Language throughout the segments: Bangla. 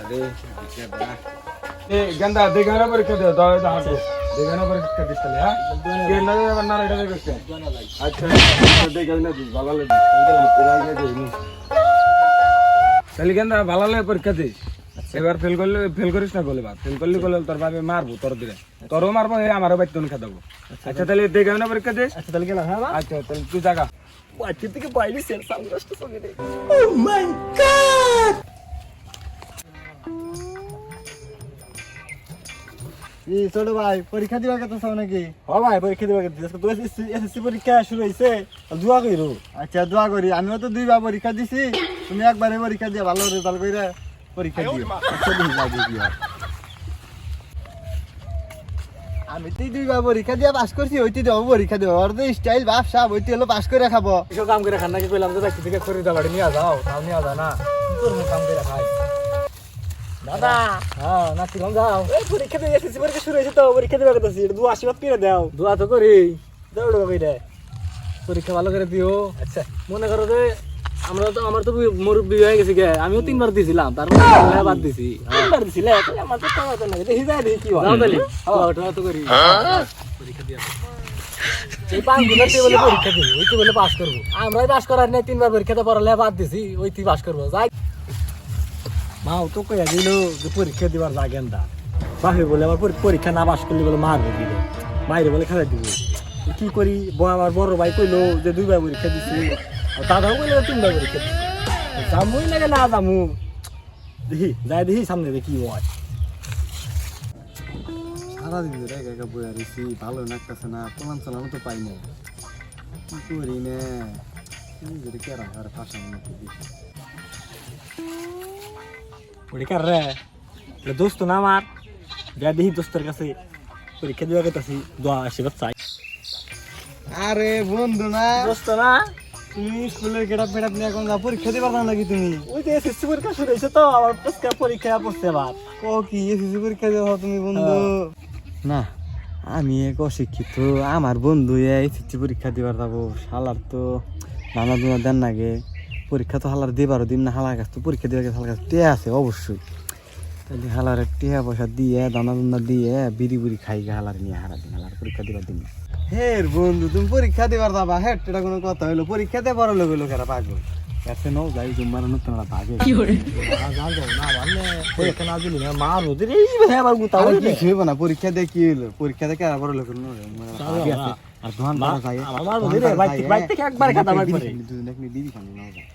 আরে গেন্দা দেখানো পরীক্ষা দিও দাও হাঁটো দেখানো পরীক্ষা দিস তাহলে হ্যাঁ কে না যাবে না এটা দেখছ আচ্ছা দেখাই না দিস ভালো লাগে তাহলে গেন্দা ভালো লাগে পরীক্ষা দিস এবার ফেল করিস না বলে বাপ ফেল করলি বলে তোর ভাবে মারবো তোর দিলে তোরও মারবো আমারও বাইক তুমি খাদাবো আচ্ছা তাহলে দেখাই না পরীক্ষা দিস আচ্ছা তাহলে গেলাম হ্যাঁ আচ্ছা তাহলে তুই জাগা পাঁচটি থেকে বাইরে সেল সানগ্লাসটা সঙ্গে দে এই ছোট ভাই পরীক্ষা দিবার কথা চাও নাকি? ও ভাই পরীক্ষা দিবা তো এসএসসি পরীক্ষা শুরু হইছে দোয়া কইরো আচ্ছা দোয়া করি, আমিও তো দুইবার পরীক্ষা দিছি, তুমি একবারে পরীক্ষা দিয়া ভালো রেজাল্ট কইরা পরীক্ষা দিও। আচ্ছা দিই লাগি কি হয়। আমি তো দুইবার পরীক্ষা দিয়া পাস করছি, ওইটি দেবো পরীক্ষা দেবো, ওর তো স্টাইল ভাব সাব ওইটি হলো পাস করে খাবো। এসব কাম করে খান নাকি কইলাম যে ব্যক্তি থেকে খরিদা বাড়ি নিয়ে যাও তাও নিয়ে যাও না তোর কাম করে খাই দাদা হ্যাঁ নাতি কম যাও এই পরীক্ষা দিয়ে এসেছি, পরীক্ষা শুরু হয়েছে তো পরীক্ষা দেওয়ার কথা ছিল, দু আশীর্বাদ করে দাও। দোয়া তো করি দৌড়ো কইরা পরীক্ষা ভালো করে দিও আচ্ছা মনে করো যে আমার তো মুরব্বি হয়ে গেছে গে আমিও 3 বার দিছিলাম তারপর বাদ দিছি তিনবার দিছিলে আমার তো কথা না, দেখি যায় দেখি কি হয়। যাও তাহলে ওটা তো করি পরীক্ষা দিয়া এই পাঁচ দিনের টেবিলে পরীক্ষা দিই, ওই টেবিলে পাস করবো। আমরাই পাস করার নাই 3 বার পরীক্ষাতে পড়ালে বাদ দিছি ওই তুই পাস করবো যাই মাও তো কইয়া দিল যে পরীক্ষা দিবার লাগেন না, বাপে বলে আমার পরীক্ষা না পাস করলে বলে মারবে দিবে, মাইরে বলে খেলা দিব। কি করি আমার বড় ভাই কইলো যে দুইবার পরীক্ষা দিছি, আর দাদাও কইলো 3বার পরীক্ষা দিছি, যামুই লাগে না যামু, দেখি যাই দেখি সামনে দেখি হয়। সারাদিন ধরে একা একা বইয়া রয়েছি ভালো লাগতেছে না প্রমাণ চালানো তো পাই না কি করি না যদি কেরা আর ফাঁসা মনে করি পরীক্ষা রে দোস্ত না আমার যা দেখি দোস্তের কাছে পরীক্ষা দেওয়া গেছি, দোয়া আশীর্বাদ চাই। আরে বন্ধু না দোস্ত না তুমি স্কুলের গেটআপ মেটআপ নিয়ে এখন পরীক্ষা দিবার না নাকি তুমি? ওই যে এসএসসি পরীক্ষা শুরু হয়েছে তো, আমার পরীক্ষা পড়ছে আবার। ও কি এসএসসি পরীক্ষা দেওয়া তুমি বন্ধু না আমি এক অশিক্ষিত, আমার বন্ধু এসএসসি পরীক্ষা দিবার যাবো, শালার তো নানা দুনা দেন নাগে পরীক্ষা তো হালার দিবারও দিন না, হালার কাছে তো পরীক্ষা দিবার কাছে হালার কাছে টেয়া আছে অবশ্যই, তাহলে হালার টেয়া পয়সা দিয়ে দানা দুনা দিয়ে বিড়ি বুড়ি খাই গে হালার নিয়ে হারা দিন হালার পরীক্ষা দিবার দিন। হে বন্ধু তুমি পরীক্ষা দেবার যাবা হ্যাঁ এটা কোনো কথা হইলো পরীক্ষাতে বড় লোক হইলো কেরা পাগল এসে নাও যাই জুম্মার নতুন ভাগে না ভাবলে পরীক্ষা না দিলি না মা নদীর এই আবার গুতাও কি হইব না পরীক্ষা দিয়ে কি হইলো পরীক্ষাতে কেরা বড় লোক হইলো আর ধোয়ান পাড়া যায় আমার নদীর বাইক থেকে একবার খাতা বাইক করে দুজন এক বিড়ি খানি নাও যায়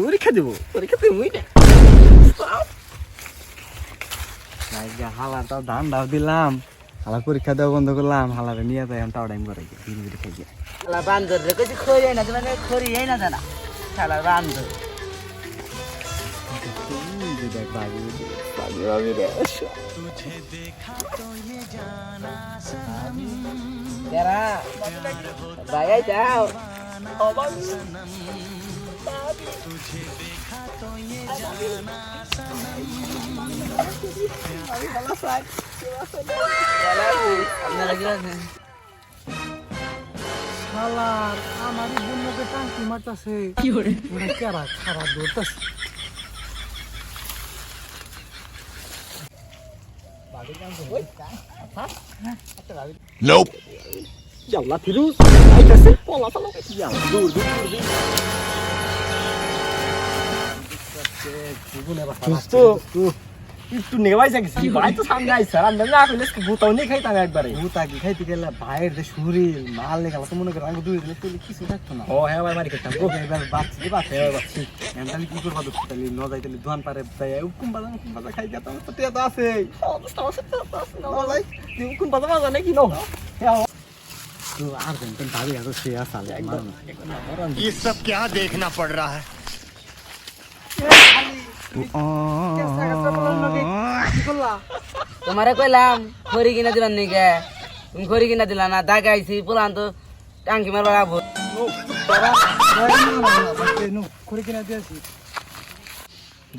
পরীক্ষা দেবো পরীক্ষা দেবো হালার তাও ধান দাও দিলাম হালার পরীক্ষা দেওয়া বন্ধ করলাম হালারে নিয়ে যাই তাও টাইম করে বিড়ি বিড়ি খাই গিয়ে শালা বান্দর রে কইছি খড়ি আইনা মানে খড়ি আইনা জানা শালা বান্দর দেখ বাবু যারা ভাই যাও শালার আমার বন্ধুকে টাঙ্কি মারতাছে কি করে ওরা কেরা খারাপ দৌড়তাছে Nope. যাওলা ফিরুজ আইতাছে পলা পলা যাও দৌড় দৌড় দোস্ত একটু নেওয়াই যাচ্ছি ভাই তো সামনে আইছে আর আমরা না কইলে গুতাও নেই খাইতাম একবারে ভূতা কি খাইতে গেলে ভাইয়ের যে শরীর মাল লেগে তো মনে করে আমি দুই দিন করলে কিছু থাকতো না ও হ্যাঁ ভাই মারি খেতাম গো এবার বাচ্চি বাচ্চি বাচ্চি আমি কি করবো তাহলে ন যাই তাহলে দোয়ান পারে তাই উকুম বাজা খাই যেতাম তো টিয়া তো আছে অবস্থা আছে তো আছে না ভাই তুমি কোন বাজা বাজা নাকি নো তো আর কোন ভাবি আর সে আসালে একবার ये सब क्या देखना पड़ रहा है তোমারে কইলাম খড়ি কিনা দিলাম নিকে তুমি খড়ি কিনা দিলা না দাগ আইছি পোলান তো টাঙ্কি মারবার আবো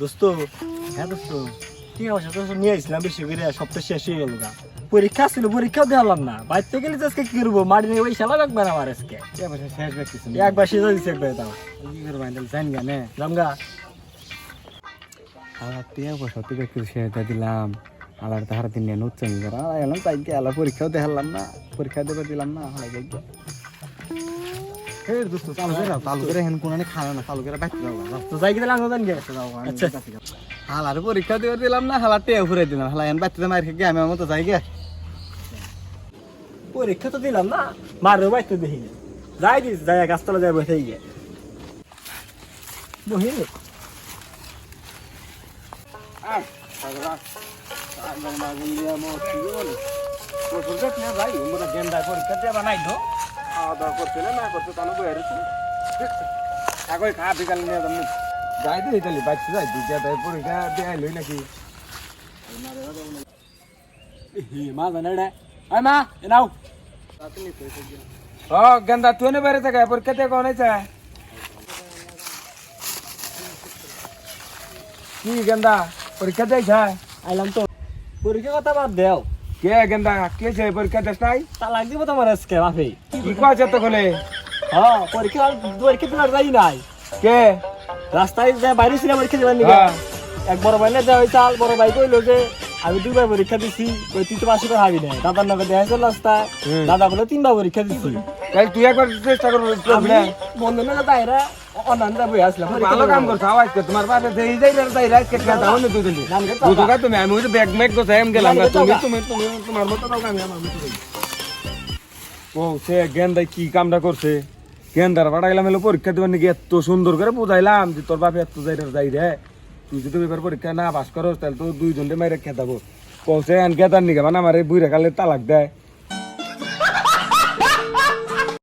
দোস্ত হ্যাঁ দোস্ত কি অবস্থা তো নিয়ে আসলাম বেশি করে সপ্তাহ শেষ হয়ে গেল গা পরীক্ষা ছিল পরীক্ষাও দিলাম না বাইতে গেলে তো আজকে কি করবো মাটি নিয়ে ওই শালা রাখবে না আমার আজকে এবার শেষ ব্যক্তিস একবার সেজা দিচ্ছে একবার দাও কি করবা জানি গানে জামগা আলার টিয়া পয়সা থেকে কিছু শেয়ার দিলাম আলার তাহার দিন নিয়ে নুচ্ছ নি করা এলাম তাই কি আলা পরীক্ষাও দেখালাম না পরীক্ষা দেবে দিলাম না হালাই যাই হে দোস্ত চালু করে হেন কোনানে খানা না চালু করে বাইতে দাও তো যাই গেলে আঙ্গো জান গে আচ্ছা হালার পরীক্ষা দেবে দিলাম না হালা টিয়া ঘুরে দিলাম হালা হেন বাইতে মার খেয়ে আমি আমার মতো যাই গে পরীক্ষা তো দিলাম না মারো বাইতে দেখি যাই দিস যাই গাছতলা যাই বসে গিয়ে বহি মা জানে রে আয় মা এ নাও গেন্দা তুই নে বেড়ে থাকে পরীক্ষা দিয়ে কোন হয়েছে কি গেন্দা পরীক্ষা দিয়েছে আইলাম তো পরীক্ষা কথা বাদ দেও কে গেন্দা কে আছে পরীক্ষা দেশ নাই তালাক দিব তোমার আজকে বাপে কি কয়েছে তো কোলে হ্যাঁ পরীক্ষা দিবার যাই নাই কে রাস্তায় যায় বাইরে ছিলাম পরীক্ষা দিবার নিকে এক বড় ভাই না যা হয়েছে আর বড় ভাই কইলো যে আমি দুইবার পরীক্ষা দিছি ওই তুই তো পাশে করে হাবি না দাদার নগর দেখা চল রাস্তা দাদা বলে তিনবার পরীক্ষা দিছি তাই তুই একবার চেষ্টা করবি বন্ধু না তাইরা অনান্দা বই আসলাম ভালো কাম করছো আওয়াজ কে তোমার পাশে সেই যাই তাই রাত কে কথা হনে তুই দিলি বুঝোগা তুমি আমি ওই ব্যাগ ম্যাগ তো সাইম গেলাম না তুমি তোমার মতো দাও আমি আমার মতো ও সে গেন্দাই কি কামটা করছে গেন্দার বাড়াইলাম এলো পরীক্ষা দিবার নাকি এত সুন্দর করে বুঝাইলাম যে তোর বাপ এত যাই রে তুই যদি এবার পরীক্ষা না পাস করস তাহলে তো দুইজনকে মেরে খেতাবো কৌছে আন খেতার নিকে মানে আমার এই বুড়া কালে তালাক দেয়